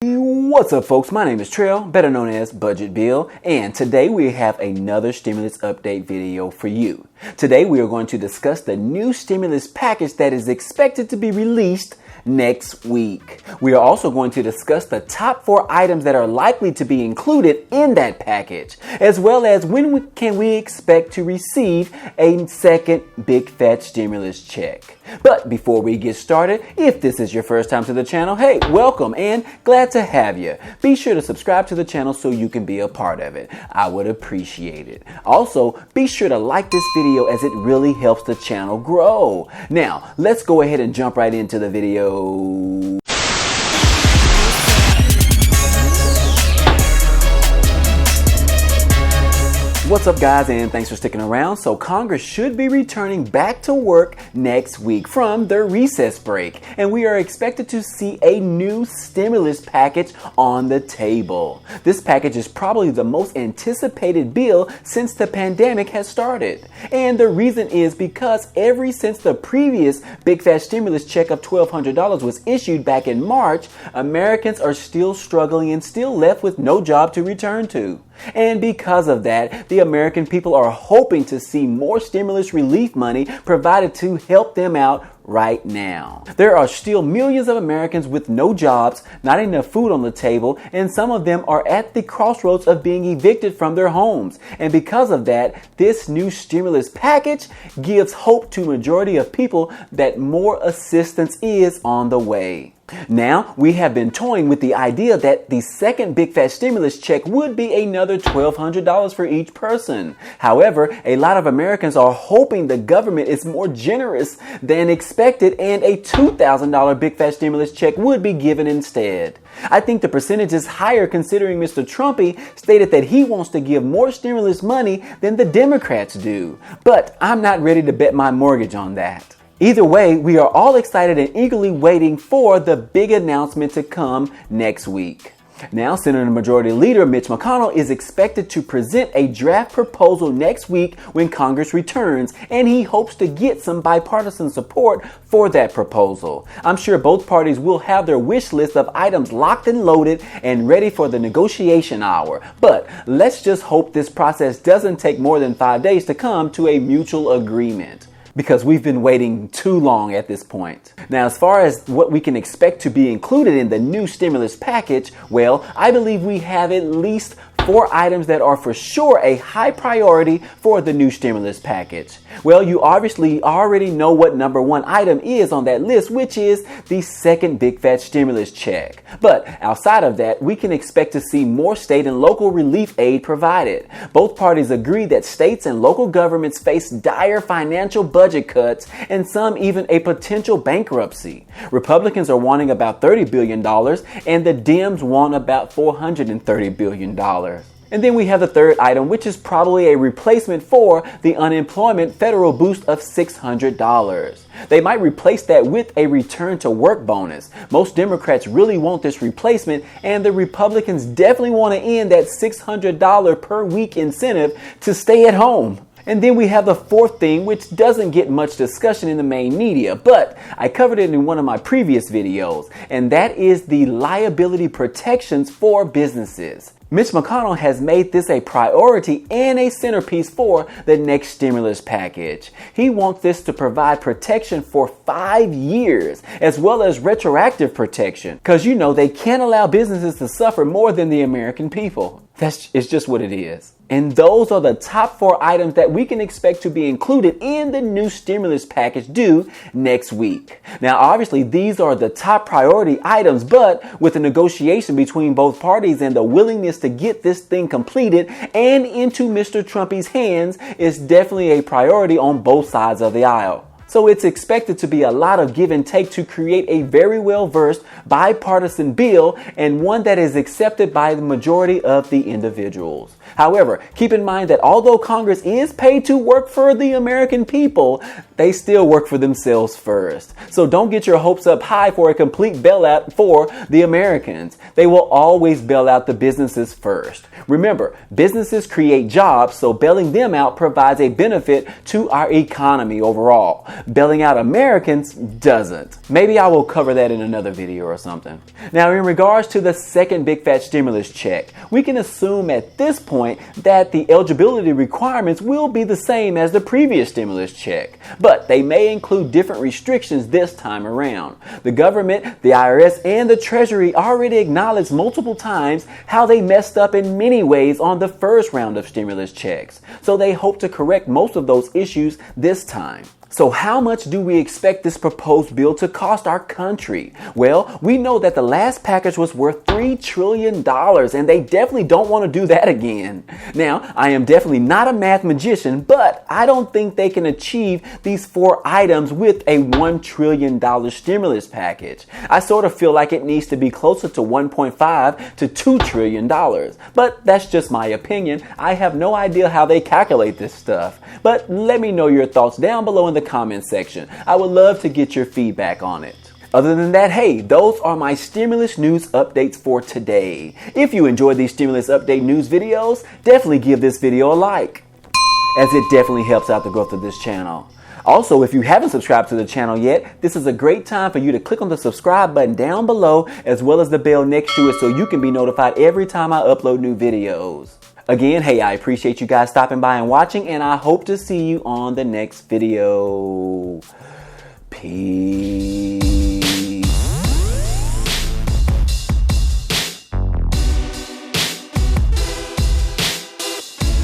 What's up, folks? My name is Trail, better known as Budget Bill, and today we have another stimulus update video for you. Today we are going to discuss the new stimulus package that is expected to be released next week. We are also going to discuss the top 4 items that are likely to be included in that package, as well as when can we expect to receive a second big fat stimulus check. But before we get started, if this is your first time to the channel, hey, welcome and glad to have you. Be sure to subscribe to the channel so you can be a part of it. I would appreciate it. Also, be sure to like this video as it really helps the channel grow. Now, let's go ahead and jump right into the video. What's up, guys, and thanks for sticking around. So Congress should be returning back to work next week from their recess break, and we are expected to see a new stimulus package on the table. This package is probably the most anticipated bill since the pandemic has started. And the reason is because ever since the previous big fat stimulus check of $1,200 was issued back in March, Americans are still struggling and still left with no job to return to. And because of that, the American people are hoping to see more stimulus relief money provided to help them out right now. There are still millions of Americans with no jobs, not enough food on the table, and some of them are at the crossroads of being evicted from their homes. And because of that, this new stimulus package gives hope to a majority of people that more assistance is on the way. Now, we have been toying with the idea that the second big fat stimulus check would be another $1,200 for each person. However, a lot of Americans are hoping the government is more generous than expected and a $2,000 big fat stimulus check would be given instead. I think the percentage is higher considering Mr. Trumpy stated that he wants to give more stimulus money than the Democrats do. But I'm not ready to bet my mortgage on that. Either way, we are all excited and eagerly waiting for the big announcement to come next week. Now, Senator Majority Leader Mitch McConnell is expected to present a draft proposal next week when Congress returns, and he hopes to get some bipartisan support for that proposal. I'm sure both parties will have their wish list of items locked and loaded and ready for the negotiation hour. But let's just hope this process doesn't take more than 5 days to come to a mutual agreement, because we've been waiting too long at this point. Now, as far as what we can expect to be included in the new stimulus package, well, I believe we have at least 4 items that are for sure a high priority for the new stimulus package. Well, you obviously already know what number 1 item is on that list, which is the second big fat stimulus check. But outside of that, we can expect to see more state and local relief aid provided. Both parties agree that states and local governments face dire financial budget cuts and some even a potential bankruptcy. Republicans are wanting about $30 billion and the Dems want about $430 billion. And then we have the third item, which is probably a replacement for the unemployment federal boost of $600. They might replace that with a return to work bonus. Most Democrats really want this replacement, and the Republicans definitely want to end that $600 per week incentive to stay at home. And then we have the fourth thing, which doesn't get much discussion in the main media, but I covered it in one of my previous videos, and that is the liability protections for businesses. Mitch McConnell has made this a priority and a centerpiece for the next stimulus package. He wants this to provide protection for 5 years, as well as retroactive protection, because they can't allow businesses to suffer more than the American people. It's just what it is. And those are the top 4 items that we can expect to be included in the new stimulus package due next week. Now, obviously, these are the top priority items, but with the negotiation between both parties and the willingness to get this thing completed and into Mr. Trumpy's hands is definitely a priority on both sides of the aisle. So it's expected to be a lot of give and take to create a very well-versed bipartisan bill and one that is accepted by the majority of the individuals. However, keep in mind that although Congress is paid to work for the American people, they still work for themselves first. So don't get your hopes up high for a complete bailout for the Americans. They will always bail out the businesses first. Remember, businesses create jobs, so bailing them out provides a benefit to our economy overall. bailing out Americans doesn't. Maybe I will cover that in another video or something. Now, in regards to the second big fat stimulus check, we can assume at this point that the eligibility requirements will be the same as the previous stimulus check, but they may include different restrictions this time around. The government, the IRS, and the Treasury already acknowledged multiple times how they messed up in many ways on the first round of stimulus checks, so they hope to correct most of those issues this time. So how much do we expect this proposed bill to cost our country? Well, we know that the last package was worth $3 trillion, and they definitely don't want to do that again. Now, I am definitely not a math magician, but I don't think they can achieve these 4 items with a $1 trillion stimulus package. I sort of feel like it needs to be closer to $1.5 to $2 trillion. But that's just my opinion. I have no idea how they calculate this stuff. But let me know your thoughts down below in the comment section. I would love to get your feedback on it. Other than that, hey, those are my stimulus news updates for today. If you enjoyed these stimulus update news videos, definitely give this video a like, as it definitely helps out the growth of this channel. Also, if you haven't subscribed to the channel yet, this is a great time for you to click on the subscribe button down below, as well as the bell next to it, so you can be notified every time I upload new videos. Again, hey, I appreciate you guys stopping by and watching, and I hope to see you on the next video. Peace.